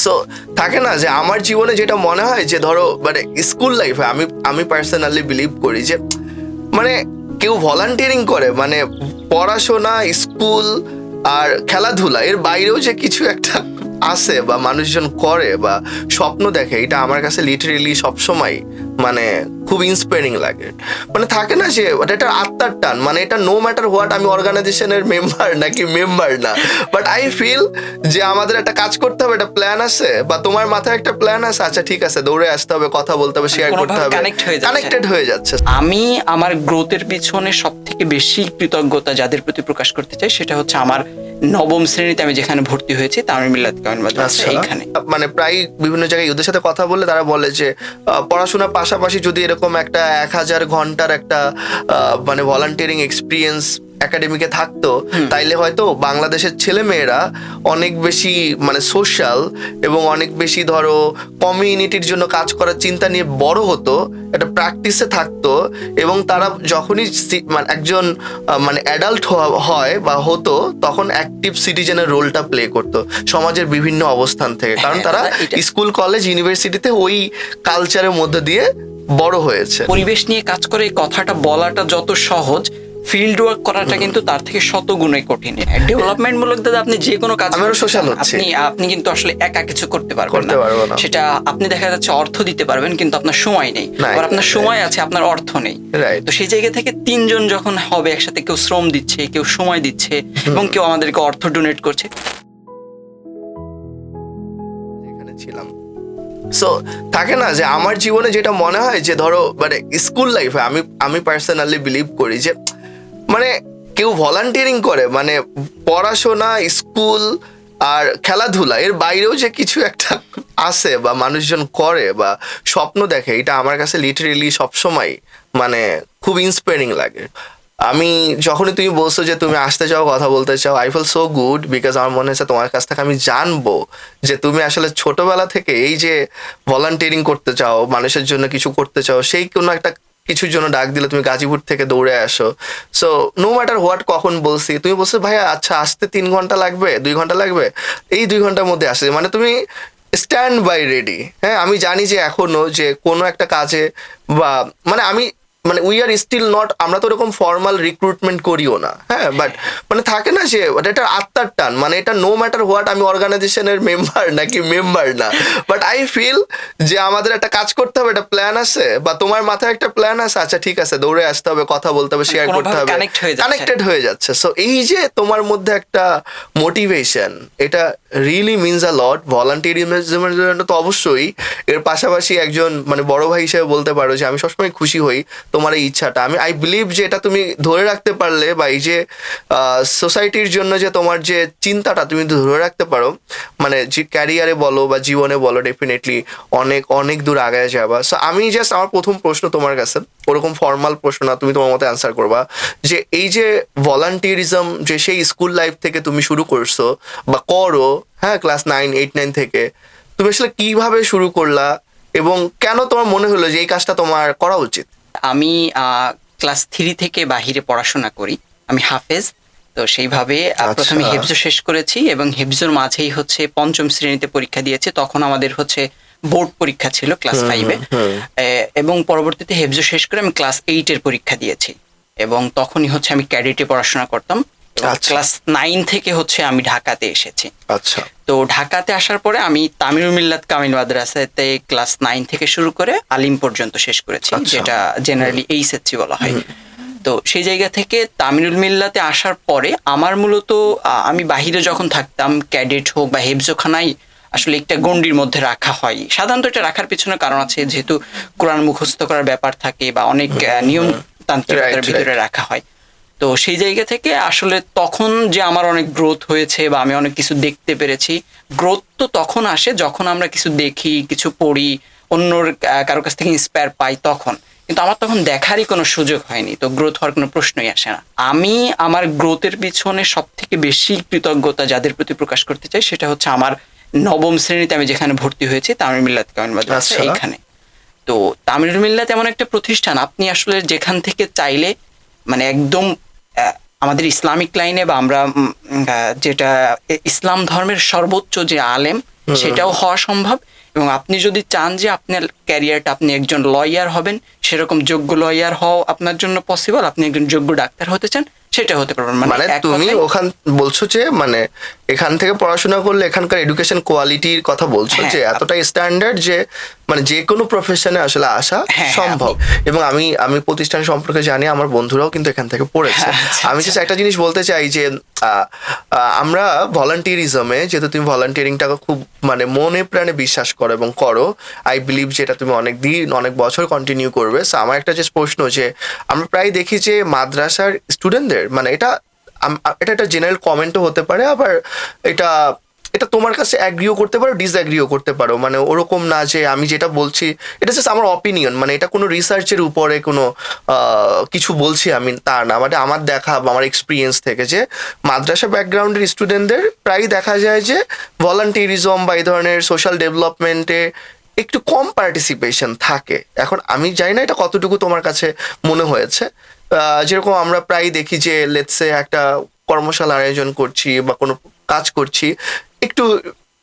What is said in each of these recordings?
So থাকে না যে আমার জীবনে যেটা মনে হয় যে ধরো মানে স্কুল লাইফে আমি আমি পার্সোনালি বিলিভ করি যে মানে কেউ ভলান্টিয়ারিং করে মানে পড়াশোনা, স্কুল আর খেলাধুলা এর বাইরেও যে কিছু একটা আছে বা মানুষজন করে বা স্বপ্ন দেখে, এটা আমার কাছে লিটারেলি সবসময় মানে খুব ইন্সপায়ারিং লাগে। মানে থাকে না যে এটা আত্মার টান, মানে এটা নো ম্যাটার হোয়াট আমি অর্গানাইজেশনের মেম্বার নাকি মেম্বার না, বাট আই ফিল যে আমাদের একটা কাজ করতে হবে, একটা প্ল্যান আছে বা তোমার মাথায় একটা প্ল্যান আছে, আচ্ছা ঠিক আছে দৌড়ে আসতে হবে, কথা বলতে হবে, শেয়ার করতে হবে, কানেক্টেড হয়ে যাচ্ছে। আমি আমার গ্রোথের পিছনে সব থেকে বেশি কৃতজ্ঞতা যাদের প্রতি প্রকাশ করতে চাই সেটা হচ্ছে আমার নবম শ্রেণীতে আমি যেখানে ভর্তি হয়েছি তামিল মিল্লাত কামিল মাদ্রাসা, এইখানে। মানে প্রায় বিভিন্ন জায়গায় ওদের সাথে কথা বললে তারা বলে যে পড়াশোনার পাশাপাশি যদি এরকম একটা 1000 ঘন্টার একটা মানে ভলান্টিয়ারিং এক্সপিরিয়েন্স একাডেমিকে থাকতো, তাইলে হয়তো বাংলাদেশের ছেলে মেয়েরা অনেক বেশি মানে সোশ্যাল এবং অনেক বেশি ধরো কমিউনিটির জন্য কাজ করার চিন্তা নিয়ে বড় হতো, একটা প্র্যাকটিসে থাকতো এবং তারা যখনই মানে একজন মানে অ্যাডাল্ট হয় বা হতো তখন অ্যাক্টিভ সিটিজেনের রোলটা প্লে করতো সমাজের বিভিন্ন অবস্থান থেকে, কারণ তারা স্কুল, কলেজ, ইউনিভার্সিটিতে ওই কালচারের মধ্যে দিয়ে বড় হয়েছে। পরিবেশ নিয়ে কাজ করে এই কথাটা বলাটা যত সহজ, ফিল্ড ওয়ার্ক করাটা কিন্তু তার থেকে শত গুণে কঠিন। ডেভেলপমেন্ট মূলক দাদা আপনি যে কোনো কাজ আপনি কিন্তু আসলে একা কিছু করতে পারবেন না। সেটা আপনি দেখা যাচ্ছে অর্থ দিতে পারবেন কিন্তু আপনার সময় নেই, আবার আপনার সময় আছে আপনার অর্থ নেই। তো সেই জায়গা থেকে তিনজন যখন হবে একসাথে, কেউ শ্রম দিচ্ছে, কেউ সময় দিচ্ছে এবং কেউ আমাদেরকে অর্থ ডোনেট করছে। এখানে ছিলাম। সো থাকে না যে আমার জীবনে যেটা মনে হয় যে ধরো মানে স্কুল লাইফে আমি আমি পার্সোনালি বিলিভ করি যে মানে কেউ ভলান্টিয়ারিং করে মানে পড়াশোনা, স্কুল আর খেলাধুলা এর বাইরেও যে কিছু একটা আছে বা মানুষজন করে বা স্বপ্ন দেখে, এটা আমার কাছে লিটারেলি সবসময় মানে খুব ইন্সপায়ারিং লাগে। আমি যখনই তুমি বলছো যে তুমি আসতে চাও, কথা বলতে চাও, I feel so good, because আমার মনে হচ্ছে তোমার কাছ থেকে আমি জানবো যে তুমি আসলে ছোটবেলা থেকে এই যে ভলান্টিয়ারিং করতে চাও, মানুষের জন্য কিছু করতে চাও, সেই কোনো একটা কিছুর জন্য ডাক দিলে তুমি গাজীপুর থেকে দৌড়ে আসো। সো নো ম্যাটার হোয়াট, কখন বলছি তুমি বলছো ভাইয়া আচ্ছা আসতে 3 ঘন্টা লাগবে, 2 ঘন্টা লাগবে, এই 2 ঘন্টার মধ্যে আসে, মানে তুমি স্ট্যান্ড বাই রেডি। হ্যাঁ, আমি জানি যে এখনো যে কোনো একটা কাজে বা মানে আমি মানে উই আর স্টিল নট, আমরা তো ওরকম ফর্মাল রিক্রুটমেন্ট করিও না, হ্যাঁ, বাট মানে থাকে না যে এটা আত্মার টান, মানে এটা নো ম্যাটার হোয়াট আমি অর্গানাইজেশনের মেম্বার নাকি মেম্বার না, বাট আই ফিল যে আমাদের একটা কাজ করতে হবে, একটা প্ল্যান আছে বা তোমার মাথায় একটা প্ল্যান আছে, আচ্ছা ঠিক আছে দৌড়ে আসতে হবে, কথা বলতে হবে, শেয়ার করতে হবে, কানেক্টেড হয়ে যাচ্ছে। সো এই যে তোমার মধ্যে একটা মোটিভেশন, এটা রিয়েলি মিনস আ লট। ভলান্টিয়ারিজমের জন্য তো অবশ্যই, এর পাশাপাশি একজন মানে বড় ভাই হিসেবে বলতে পারো যে আমি সবসময় খুশি হই তোমার এই ইচ্ছাটা। আমি আই বিলিভ যে এটা তুমি ধরে রাখতে পারলে বা এই যে সোসাইটির জন্য যে তোমার যে চিন্তাটা তুমি ধরে রাখতে পারো, মানে যে ক্যারিয়ারে বলো বা জীবনে বলো, ডেফিনেটলি অনেক অনেক দূর আগায় যাবা। সো আমি জাস্ট আমার প্রথম প্রশ্ন তোমার কাছে, ওরকম ফর্মাল প্রশ্ন না, তুমি তোমার মতো অ্যান্সার করবা, যে এই যে ভলান্টিয়ারিজম যে সেই স্কুল লাইফ থেকে তুমি শুরু করছো বা করো, হ্যাঁ, ক্লাস 9, 8, 9 থেকে তুমি আসলে কিভাবে শুরু করলা এবং কেন তোমার মনে হলো যে এই কাজটা তোমার করা উচিত? আমি ক্লাস 3 থেকে বাহিরে পড়াশোনা করি, আমি হাফেজ। তো সেইভাবে প্রথমে হেফজো শেষ করেছি এবং হেফজোর মাঝেই হচ্ছে পঞ্চম শ্রেণীতে পরীক্ষা দিয়েছি। তখন আমাদের হচ্ছে বোর্ড পরীক্ষা ছিল ক্লাস 5-এ, এবং পরবর্তীতে হেফজো শেষ করে আমি ক্লাস 8-এর পরীক্ষা দিয়েছি এবং তখনই হচ্ছে আমি ক্যাডেটে পড়াশোনা করতাম। ক্লাস 9 থেকে হচ্ছে আমি ঢাকাতে এসেছি। আচ্ছা, তো ঢাকাতে আসার পরে আমি তামিল মিল্লাত কামিল মাদ্রাসাতে ক্লাস 9 থেকে শুরু করে আলিম পর্যন্ত শেষ করেছি, যেটা জেনারেলি এইচএসসি বলা হয়। তো সেই জায়গা থেকে তামিল মিল্লাতে আসার পরে আমার মূলত আমি বাহিরে যখন থাকতাম, ক্যাডেট হোক বা হেফজোখানায় আসলে একটা গণ্ডির মধ্যে রাখা হয়। সাধারণত এটা রাখার পিছনে কারণ আছে, যেহেতু কোরআন মুখস্থ করার ব্যাপার থাকে বা অনেক নিয়মতান্ত্রিকতার ভিতরে রাখা হয়। তো সেই জায়গা থেকে আসলে তখন যে আমার অনেক গ্রোথ হয়েছে বা আমি অনেক কিছু দেখতে পেরেছি, গ্রোথ তো তখন আসে যখন আমরা কিছু দেখি, কিছু পড়ি, অন্যর কারো কাছ থেকে ইন্সপায়ার পাই, তখন। কিন্তু আমার তখন দেখারই কোনো সুযোগ হয়নি, তো গ্রোথ হওয়ার কোনো প্রশ্নই আসে না। আমি আমার গ্রোথের পিছনে সব থেকে বেশি কৃতজ্ঞতা যাদের প্রতি প্রকাশ করতে চাই সেটা হচ্ছে আমার নবম শ্রেণীতে আমি যেখানে ভর্তি হয়েছি তামিল মিল্লাত কামিল মাদ্রাসা, এইখানে। তো তামিল মিল্লাত এমন একটা প্রতিষ্ঠান, আপনি আসলে যেখান থেকে চাইলে মানে একদম আমাদের ইসলামিক লাইনে বা আমরা যেটা ইসলাম ধর্মের সর্বোচ্চ যে আলেম সেটাও হওয়া সম্ভব। এবং আপনি যদি চান যে আপনার ক্যারিয়ারটা আপনি একজন লয়ার হবেন, সেরকম যোগ্য লয়ার হওয়া আপনার জন্য পসিবল, আপনি একজন যোগ্য ডাক্তার হতে চান, সেটা হতে পারবেন। মানে তুমি ওখান বলছো যে মানে এখান থেকে পড়াশোনা করলে এখানকার এডুকেশন কোয়ালিটির কথা বলছো যে এতটাই স্ট্যান্ডার্ড যে মানে যে কোনো প্রফেশনে আসলে আসা সম্ভব। এবং আমি প্রতিষ্ঠান সম্পর্কে জানি, আমার বন্ধুরাও কিন্তু এখান থেকে পড়েছে। আমি just একটা জিনিস বলতে চাই যে আমরা ভলান্টিয়ারিজমে, যেহেতু তুমি ভলান্টিয়ারিংটাকে খুব মানে মনে প্রাণে বিশ্বাস করো এবং করো, আই বিলিভ যে এটা তুমি অনেক বছর কন্টিনিউ করবে। সো আমার একটা যে প্রশ্ন, যে আমরা প্রায় দেখি যে মাদ্রাসার স্টুডেন্টদের মানে এটা একটা জেনারেল কমেন্টও হতে পারে, আবার এটা তোমার কাছে অ্যাগ্রিও করতে পারো, ডিসঅ্যাগ্রিও করতে পারো, মানে ওরকম না যে আমি যেটা বলছি এটা জাস্ট আমার অপিনিয়ন, মানে এটা কোনো রিসার্চের উপরে কোনো কিছু বলছি আমি তা না, মানে আমার দেখা বা আমার এক্সপিরিয়েন্স থেকে যে মাদ্রাসা ব্যাকগ্রাউন্ডের স্টুডেন্টদের প্রায় দেখা যায় যে ভলান্টিয়ারিজম বা এই ধরনের সোশ্যাল ডেভেলপমেন্টে একটু কম পার্টিসিপেশন থাকে। এখন আমি জানি না এটা কতটুকু তোমার কাছে মনে হয়েছে। যেরকম আমরা প্রায় দেখি যে লেটসে একটা কর্মশালা আয়োজন করছি বা কোনো কাজ করছি, একটু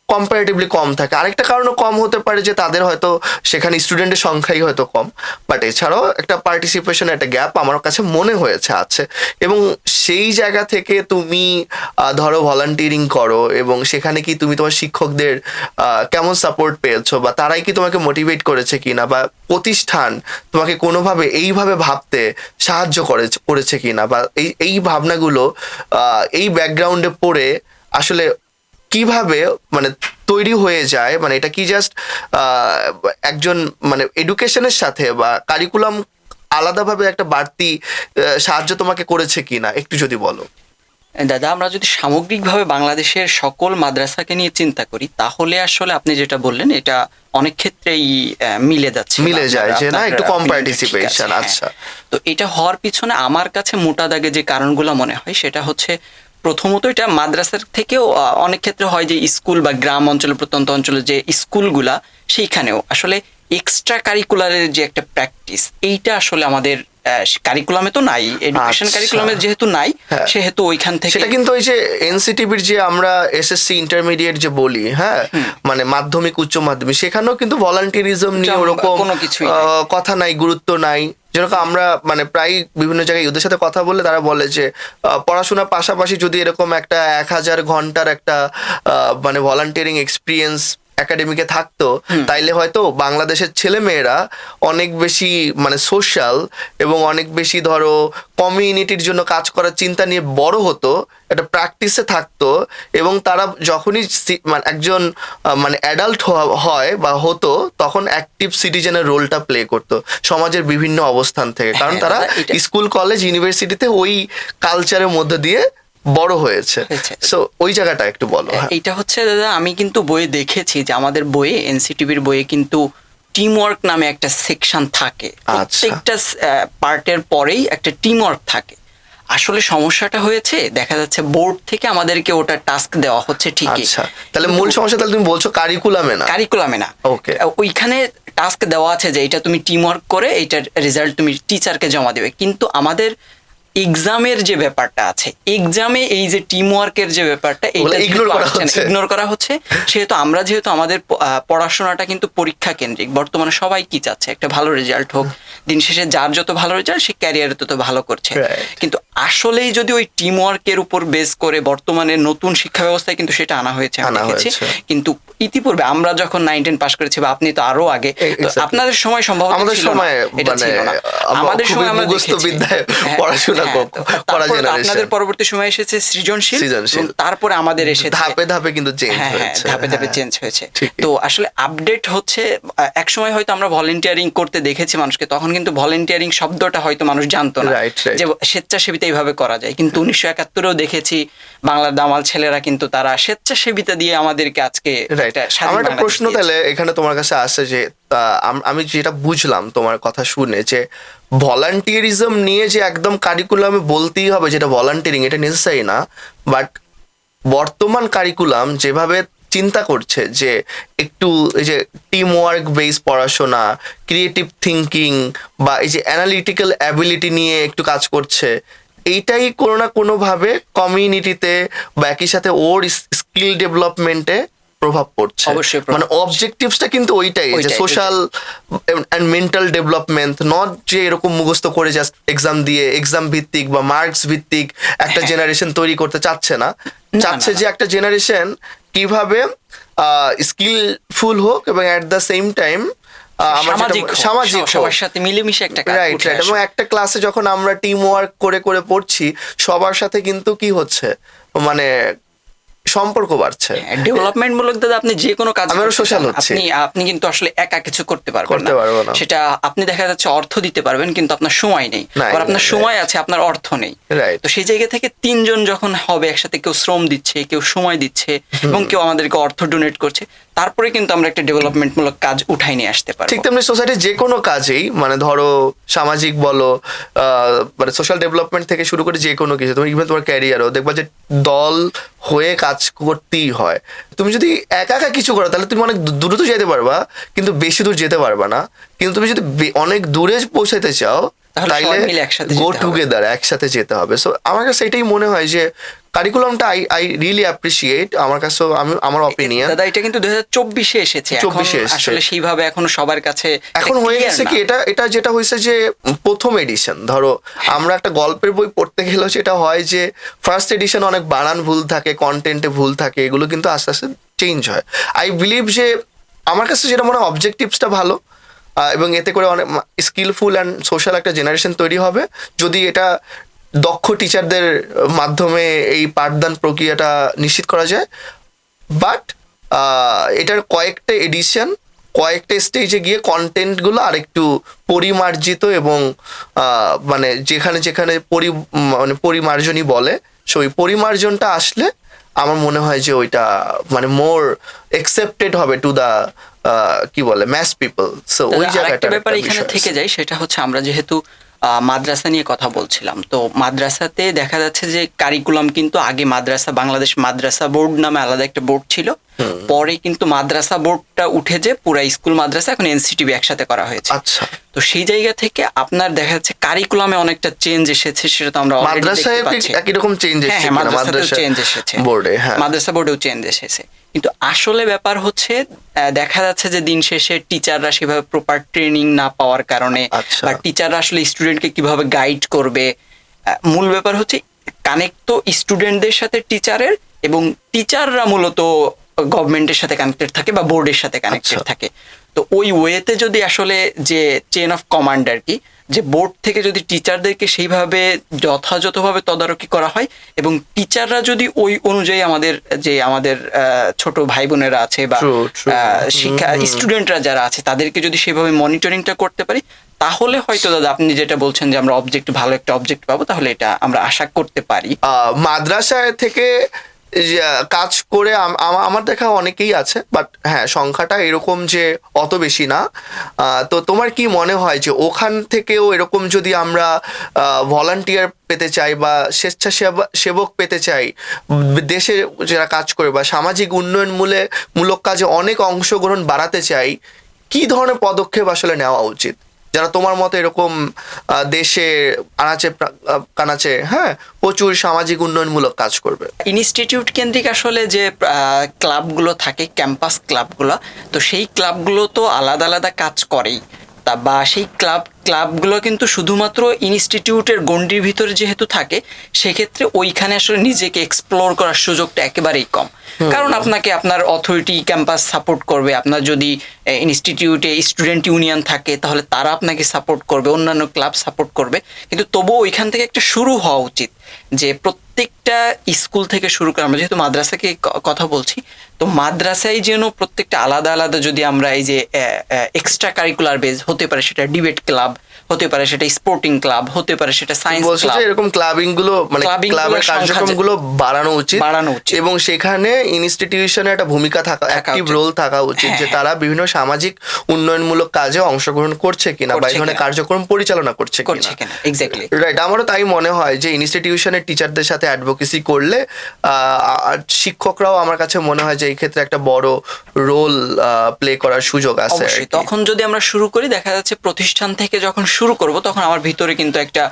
কম্পারেটিভলি কম থাকে। আরেকটা কারণও কম হতে পারে যে তাদের হয়তো সেখানে স্টুডেন্টের সংখ্যাই হয়তো কম, বাট এছাড়াও একটা পার্টিসিপেশন একটা গ্যাপ আমার কাছে মনে হয়েছে আছে। এবং সেই জায়গা থেকে তুমি ধরো ভলান্টিয়ারিং করো, এবং সেখানে কি তুমি তোমার শিক্ষকদের কেমন সাপোর্ট পেয়েছো, বা তারাই কি তোমাকে মোটিভেট করেছে কিনা, বা প্রতিষ্ঠান তোমাকে কোনোভাবে এইভাবে ভাবতে সাহায্য করেছে কিনা, বা এই ভাবনাগুলো এই ব্যাকগ্রাউন্ডে পড়ে আসলে কিভাবে মানে তৈরি হয়ে যায়, মানে এটা কি জাস্ট একজন মানে এডুকেশনের সাথে বা কারিকুলাম আলাদাভাবে একটা বাড়তি সাহায্য তোমাকে করেছে কিনা, একটু যদি বলো। দাদা, আমরা যদি সামগ্রিকভাবে বাংলাদেশের সকল মাদ্রাসাকে নিয়ে চিন্তা করি, তাহলে আসলে আপনি যেটা বললেন এটা অনেক ক্ষেত্রেই মিলে যায় যে না একটু কম পার্টিসিপেশন। আচ্ছা, তো এটা হওয়ার পিছনে আমার কাছে মোটা দাগে যে কারণগুলো মনে হয় সেটা হচ্ছে, প্রথমত এটা মাদ্রাসার থেকেও অনেক ক্ষেত্রে হয় যে স্কুল বা গ্রাম অঞ্চলে, প্রত্যন্ত অঞ্চলে যে স্কুলগুলা, সেইখানেও আসলে এক্সট্রা কারিকুলারের যে একটা প্র্যাকটিস, এইটা আসলে আমাদের কারিকুলামে তো নাই, এডুকেশন কারিকুলামে যেহেতু নাই, সেহেতু ওইখান থেকে সেটা কিন্তু ওই যে এনসিটিভির যে আমরা এসএসসি ইন্টারমিডিয়েট যে বলি, হ্যাঁ মানে মাধ্যমিক উচ্চ মাধ্যমিক, সেখানেও কিন্তু ভলান্টিয়ারিজম নিয়ে ওরকম কোনো কিছুই কথা নাই, গুরুত্ব নাই। যেরকম আমরা মানে প্রায় বিভিন্ন জায়গায় ওদের সাথে কথা বললে তারা বলে যে পড়াশোনার পাশাপাশি যদি এরকম একটা 1000 ঘন্টার একটা মানে ভলান্টিয়ারিং এক্সপিরিয়েন্স একাডেমিকে থাকতো, তাইলে হয়তো বাংলাদেশের ছেলে মেয়েরা অনেক বেশি মানে সোশ্যাল এবং অনেক বেশি ধরো কমিউনিটির জন্য কাজ করার চিন্তা নিয়ে বড় হতো, একটা প্র্যাকটিসে থাকতো, এবং তারা যখনই মানে একজন মানে অ্যাডাল্ট হয় বা হতো, তখন অ্যাক্টিভ সিটিজেনের রোলটা প্লে করতো সমাজের বিভিন্ন অবস্থান থেকে, কারণ তারা স্কুল কলেজ ইউনিভার্সিটিতে ওই কালচারের মধ্যে দিয়ে বড় হয়েছে। সো ওই জায়গাটা একটু বলো। এইটা হচ্ছে দাদা, আমি কিন্তু বইয়ে দেখেছি যে আমাদের বইয়ে, এনসিটিভির বইয়ে কিন্তু টিম ওয়ার্ক নামে একটা সেকশন থাকে, প্রত্যেকটা পার্টের পরেই একটা টিম ওয়ার্ক থাকে। আসলে সমস্যাটা হয়েছে, দেখা যাচ্ছে বোর্ড থেকে আমাদেরকে ওটা টাস্ক দেওয়া হচ্ছে ঠিকই, তাহলে মূল সমস্যা তাহলে তুমি বলছো কারিকুলামে না। ওকে, ওইখানে টাস্ক দেওয়া আছে যে এটা তুমি টিম ওয়ার্ক করে এইটার রেজাল্ট তুমি টিচারকে জমা দেবে, কিন্তু আমাদের এক্সামের যে ব্যাপারটা আছে, এক্সামে এই যে টিম ওয়ার্কের যে ব্যাপারটা, এইটা ইগনোর করা হচ্ছে। সেহেতু আমাদের পড়াশোনাটা কিন্তু পরীক্ষা কেন্দ্রিক। বর্তমানে সবাই কি চাচ্ছে, একটা ভালো রেজাল্ট হোক, দিন শেষে যার যত ভালো রেজাল্ট সে ক্যারিয়ারে তত ভালো করছে। কিন্তু আসলেই যদি ওই টিম ওয়ার্কের উপর বেস করে বর্তমানে নতুন শিক্ষা ব্যবস্থায় কিন্তু সেটা আনা হয়েছে, আমি দেখেছি। কিন্তু ইতিপূর্বে আমরা যখন 9-10 পাস করেছি, বা আপনি তো আরো আগে, আপনাদের সময় সম্ভবত আমাদের সময় আমাদের সময় আমরা পড়াশোনা করা জেনারেশন, আপনাদের পরবর্তী সময় এসেছে সৃজনশীল, তারপরে আমাদের এসেছে ধাপে ধাপে কিন্তু ধাপে ধাপে চেঞ্জ হয়েছে। তো আসলে আপডেট হচ্ছে। এক সময় হয়তো আমরা ভলেন্টিয়ারিং করতে দেখেছি মানুষকে, তখন কিন্তু ভলেন্টিয়ারিং শব্দটা হয়তো মানুষ জানতো না যে স্বেচ্ছাসেবিতা এইভাবে করা যায়। কিন্তু 1971-এও দেখেছি বাংলার দামাল ছেলেরা কিন্তু তারা স্বেচ্ছাসেবিতা দিয়ে আমাদেরকে আজকে আমার একটা প্রশ্ন তাহলে এখানে তোমার কাছে আসছে যে আমি যেটা বুঝলাম তোমার কথা শুনে, যে ভলান্টিয়ারিজম নিয়ে যে একদম কারিকুলামে বলতেই হবে যেটা ভলান্টিয়ারিং, এটা নেসেসারি না। বাট বর্তমান কারিকুলাম যেভাবে চিন্তা করছে যে একটু এই যে টিম ওয়ার্ক বেস পড়াশোনা, ক্রিয়েটিভ থিঙ্কিং বা এই যে অ্যানালিটিক্যাল অ্যাবিলিটি নিয়ে একটু কাজ করছে, এইটাই কোনো না কোনোভাবে কমিউনিটিতে বা একই সাথে ওর স্কিল ডেভেলপমেন্টে প্রভাব পড়ছে। অবশ্যই প্রভাব মানে অবজেক্টিভসটা কিন্তু ওইটাই যে ওইটাই। Social and mental development, not যে এরকম মুখস্থ করে জাস্ট এক্সাম দিয়ে এক্সাম ভিত্তিক বা মার্কস ভিত্তিক একটা হ্যাঁ। জেনারেশন তৈরি করতে চাচ্ছে না, না, চাচ্ছে না। যে একটা জেনারেশন কিভাবে স্কিলফুল হোক এবং এট দ্য সেম টাইম সামাজিক হোক। সবার সাথে মিলেমিশে একটা কাজ রাইট উঠে রাইট। এবং আসুক। একটা ক্লাসে যখন আমরা টিম ওয়ার্ক করে করে পড়ছি, সবার সাথে কিন্তু কি হচ্ছে, মানে সম্পর্ক বাড়ছে। ডেভেলপমেন্ট মূলক দাদা আপনি যে কোনো কাজ আমিও করতে social চান, হচ্ছি। আপনি কিন্তু আসলে একা কিছু করতে পারবেন করতে পারবো না। সেটা আপনি দেখা যাচ্ছে অর্থ দিতে পারবেন কিন্তু আপনার সময় নেই, নাই, আবার আপনার নাই, সময় আছে আপনার অর্থ নেই। Right. তো সেই জায়গা থেকে তিনজন যখন হবে একসাথে, কেউ শ্রম দিচ্ছে, কেউ সময় দিচ্ছে এবং কেউ আমাদেরকে অর্থ ডোনেট করছে, তারপরে কিন্তু আমরা একটা ডেভেলপমেন্ট মূলক কাজ উঠাই নিয়ে আসতে পারবো। ঠিক তেমনি সোসাইটির যে কোনো কাজেই, মানে ধরো সামাজিক বলো, মানে সোশ্যাল ডেভেলপমেন্ট থেকে শুরু করে যে কোনো কিছু, তুমি ইভেন তোমার ক্যারিয়ারও দেখবা যে দল হয়ে কাজ করতেই হয়। তুমি যদি একা একা কিছু করো তাহলে তুমি অনেক দ্রুত যেতে পারবা, কিন্তু বেশি দূর যেতে পারবা না। কিন্তু তুমি যদি অনেক দূরে পৌঁছাতে চাও তাহলে তাইলে সবাই মিলে একসাথে গো যেতে হবে। টুগেদার, একসাথে যেতে হবে। সো আমার কাছে এটাই মনে হয় যে কারিকুলামটা আই রিয়েলি অ্যাপ্রিসিয়েট। আমার কাছেও আমার অপিনিয়ন। দাদা এটা কিন্তু 2024-এ এসেছে, এখন 24-এ এসেছে। আসলে সেইভাবে এখনো সবার কাছে এখন হয়ে clear গেছে না। কি, এটা যেটা হয়েছে যে প্রথম এডিশন, ধরো আমরা একটা গল্পের বই পড়তে গেলেও যেটা হয় যে ফার্স্ট এডিশন অনেক বানান ভুল থাকে, কন্টেন্টে ভুল থাকে, এগুলো কিন্তু আস্তে আস্তে চেঞ্জ হয়। আই বিলিভ যে আমার কাছে যেটা মনে হয় অবজেক্টিভসটা ভালো, এবং এতে করে অনেক স্কিলফুল অ্যান্ড সোশ্যাল একটা জেনারেশন তৈরি হবে যদি এটা দক্ষ টিচারদের মাধ্যমে এই পাঠদান প্রক্রিয়াটা নিশ্চিত করা যায়। বাট এটার কয়েকটা এডিশন, কয়েকটা স্টেজে গিয়ে কন্টেন্টগুলো আরেকটু পরিমার্জিত এবং মানে যেখানে যেখানে মানে পরিমার্জনই বলে, সো ওই পরিমার্জনটা আসলে আমার মনে হয় যে ওইটা মানে মোর একসেপ্টেড হবে টু দা কি বলে ম্যাস পিপল। সো ওই দাদা, জায়গাটা আরেকটা ব্যাপার এখানে থেকে যায়, সেটা হচ্ছে আমরা যেহেতু মাদ্রাসা নিয়ে কথা বলছিলাম, তো মাদ্রাসাতে দেখা যাচ্ছে যে কারিকুলাম কিন্তু আগে বাংলাদেশ মাদ্রাসা বোর্ড নামে আলাদা একটা বোর্ড ছিল, পরে কিন্তু মাদ্রাসা বোর্ডটা উঠে যে পুরা স্কুল মাদ্রাসা এখন এনসিটিবি একসাথে করা হয়েছে। আচ্ছা, তো সেই জায়গা থেকে আপনার দেখা যাচ্ছে কারিকুলামে অনেকটা চেঞ্জ এসেছে, সেটা তো আমরা already মাদ্রাসায় দেখতে পাচ্ছি। একই রকম চেঞ্জ হ্যাঁ, এসেছে হ্যাঁ, কিনা মাদ্রাসাতেও মাদ্রাসা চেঞ্জ এসেছে, বোর্ডে? হ্যাঁ, মাদ্রাসা বোর্ডেও চেঞ্জ এসেছে, কিন্তু আসলে ব্যাপার হচ্ছে দেখা যাচ্ছে যে দিন শেষে টিচাররা সেভাবে প্রপার ট্রেনিং না পাওয়ার কারণে, আচ্ছা। বা টিচাররা আসলে স্টুডেন্টকে কিভাবে গাইড করবে, মূল ব্যাপার হচ্ছে কানেক্ট তো স্টুডেন্টদের সাথে টিচারের, এবং টিচাররা মূলত গভর্নমেন্টের সাথে কানেক্টেড থাকে বা বোর্ডের সাথে কানেক্টেড আচ্ছা। থাকে। তো ওই ওয়েতে যদি আসলে যে চেন অফ কমান্ড আর কি, যে বোর্ড থেকে যদি টিচারদেরকে সেইভাবে যথাযথভাবে তদারকি করা হয়, এবং টিচাররা যদি ওই অনুযায়ী আমাদের ছোট ভাই বোনেরা আছে বা True, true. শিক্ষা স্টুডেন্টরা যারা আছে তাদেরকে যদি সেভাবে মনিটরিংটা করতে পারি, তাহলে হয়তো দাদা আপনি যেটা বলছেন যে আমরা ভালো একটা অবজেক্ট পাবো, তাহলে এটা আমরা আশা করতে পারি। মাদ্রাসায় থেকে যে কাজ করে আমার দেখা অনেকেই আছে, বাট হ্যাঁ সংখ্যাটা এরকম যে অত বেশি না। তো তোমার কি মনে হয় যে ওখান থেকেও এরকম যদি আমরা ভলান্টিয়ার পেতে চাই বা সেবক পেতে চাই, দেশে যারা কাজ করে বা সামাজিক উন্নয়নমূলক কাজে অনেক অংশগ্রহণ বাড়াতে চাই, কি ধরনের পদক্ষেপ আসলে নেওয়া উচিত, যারা তোমার মতো এরকম দেশে কানাচে হ্যাঁ প্রচুর সামাজিক উন্নয়নমূলক কাজ করবে? ইনস্টিটিউট কেন্দ্রিক আসলে যে ক্লাবগুলো থাকে, ক্যাম্পাস ক্লাবগুলো, তো সেই ক্লাবগুলো তো আলাদা আলাদা কাজ করেই, বা সেই ক্লাবগুলো কিন্তু শুধুমাত্র ইনস্টিটিউটের গণ্ডির ভিতরে যেহেতু থাকে, সেক্ষেত্রে ওইখানে আসলে নিজেকে এক্সপ্লোর করার সুযোগটা একেবারেই কম। কারণ আপনাকে আপনার অথরিটি ক্যাম্পাস সাপোর্ট করবে, আপনার যদি ইনস্টিটিউটে স্টুডেন্ট ইউনিয়ন থাকে তাহলে তারা আপনাকে সাপোর্ট করবে, অন্যান্য ক্লাব সাপোর্ট করবে, কিন্তু তবুও ওইখান থেকে একটা শুরু হওয়া উচিত যে প্রত্যেকটা স্কুল থেকে শুরু করে, আমরা যেহেতু মাদ্রাসাকে কথা বলছি, তো মাদ্রাসায় যেন প্রত্যেকটা আলাদা আলাদা, যদি আমরা এই যে এক্সট্রা কারিকুলার বেজ হতে পারে, সেটা ডিবেট ক্লাব হতে পারে, সেটা স্পোর্টিং ক্লাব হতে পারে, সেটা সায়েন্স বলছো ক্লাব, যে এরকম ক্লাবিং গুলো মানে ক্লাবের কার্যক্রমগুলো বাড়ানো উচিত, এবং সেখানে ইনস্টিটিউশনের একটা ভূমিকা থাকা, অ্যাক্টিভ রোল থাকা উচিত, যে তারা বিভিন্ন সামাজিক উন্নয়নমূলক কাজে অংশগ্রহণ করছে কিনা বা এই ধরনের কার্যক্রম পরিচালনা করছে কিনা। এক্স্যাক্টলি রাইট, আমারও তাই মনে হয় যে ইনস্টিটিউশনের টিচারদের সাথে অ্যাডভোকেসি করলে, আর শিক্ষকরাও আমার কাছে মনে হয় যে এই ক্ষেত্রে একটা বড় রোল প্লে করার সুযোগ আছে। তখন যদি আমরা শুরু করি, দেখা যাচ্ছে প্রতিষ্ঠান থেকে যখন শুরু করব, তখন আমার ভিতরে কিন্তু একটা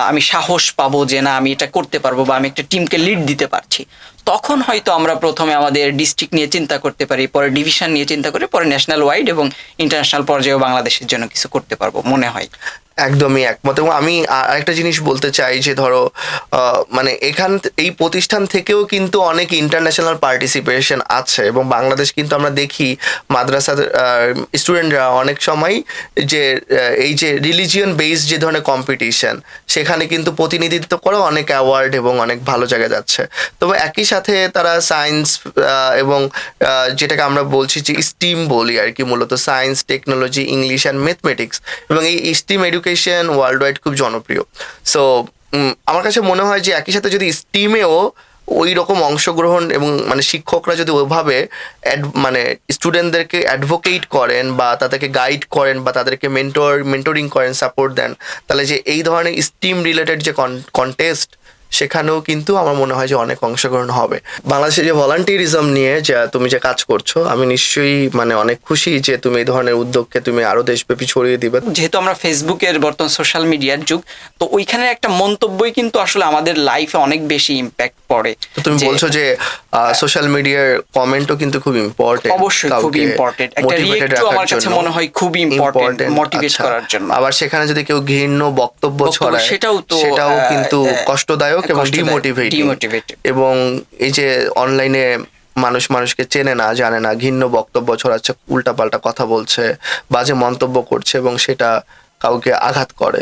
আমি সাহস পাবো যে না, আমি এটা করতে পারবো বা আমি একটা টিমকে লিড দিতে পারছি। তখন হয়তো আমরা প্রথমে আমাদের ডিস্ট্রিক্ট নিয়ে চিন্তা করতে পারি, পরে ডিভিশন নিয়ে চিন্তা করে পরে ন্যাশনাল ওয়াইড এবং ইন্টারন্যাশনাল পর্যায়েও বাংলাদেশের জন্য কিছু করতে পারবো মনে হয়। একদমই একমত। এবং আমি আরেকটা জিনিস বলতে চাই যে ধরো মানে এই প্রতিষ্ঠান থেকেও কিন্তু অনেক ইন্টারন্যাশনাল পার্টিসিপেশন আছে, এবং বাংলাদেশ কিন্তু আমরা দেখি মাদ্রাসার স্টুডেন্টরা অনেক সময় যে এই যে রিলিজিয়ন বেসড যে ধরনের কম্পিটিশন, সেখানে কিন্তু প্রতিনিধিত্ব করে অনেক অ্যাওয়ার্ড এবং অনেক ভালো জায়গায় যাচ্ছে। তবে একই সাথে তারা সায়েন্স এবং যেটাকে আমরা বলছি যে স্টিম বলি আর কি, মূলত science, technology, English and mathematics, এবং এই স্টিম এডুকেশন ওয়ার্ল্ড ওয়াইড খুব জনপ্রিয়। সো আমার কাছে মনে হয় যে একই সাথে যদি স্টিমেও ওই রকম অংশগ্রহণ এবং মানে শিক্ষকরা যদি ওইভাবে মানে স্টুডেন্টদেরকে অ্যাডভোকেট করেন বা তাদেরকে গাইড করেন বা তাদেরকে মেন্টরিং করেন, সাপোর্ট দেন, তাহলে যে এই ধরনের স্টিম রিলেটেড যে কন্টেস্ট, সেখানেও কিন্তু আমার মনে হয় যে অনেক অংশগ্রহণ হবে। বাংলাদেশে যে ভলান্টিয়ারিজম নিয়ে যা তুমি যে কাজ করছো, আমি নিশ্চয়ই মানে অনেক খুশি যে তুমি এই ধরনের উদ্যোগকে তুমি আরো দেশব্যাপী ছড়িয়ে দিবে। যেহেতু আমরা ফেসবুকের বর্তমান সোশ্যাল মিডিয়ার যুগ, তো ওইখানে একটা মন্তব্যই কিন্তু আসলে আমাদের লাইফে অনেক বেশি ইম্প্যাক্ট পড়ে। তো তুমি বলছো যে সোশ্যাল মিডিয়ার কমেন্টও কিন্তু খুব ইম্পর্টেন্ট। অবশ্যই খুব ইম্পর্টেন্ট, একটা রিঅ্যাক্টও আমার কাছে মনে হয় খুব ইম্পর্টেন্ট মোটিভেট করার জন্য। আবার সেখানে যদি কেউ ঘৃণ্য বক্তব্য ছড়ায়, সেটাও কিন্তু কষ্টদায়ক এবং ডিমোটিভেটিং। এবং এই যে অনলাইনে মানুষকে চেনে না, জানে না, ঘৃণ্য বক্তব্য ছড়াচ্ছে, উল্টাপাল্টা কথা বলছে, বাজে মন্তব্য করছে এবং সেটা কাউকে আঘাত করে,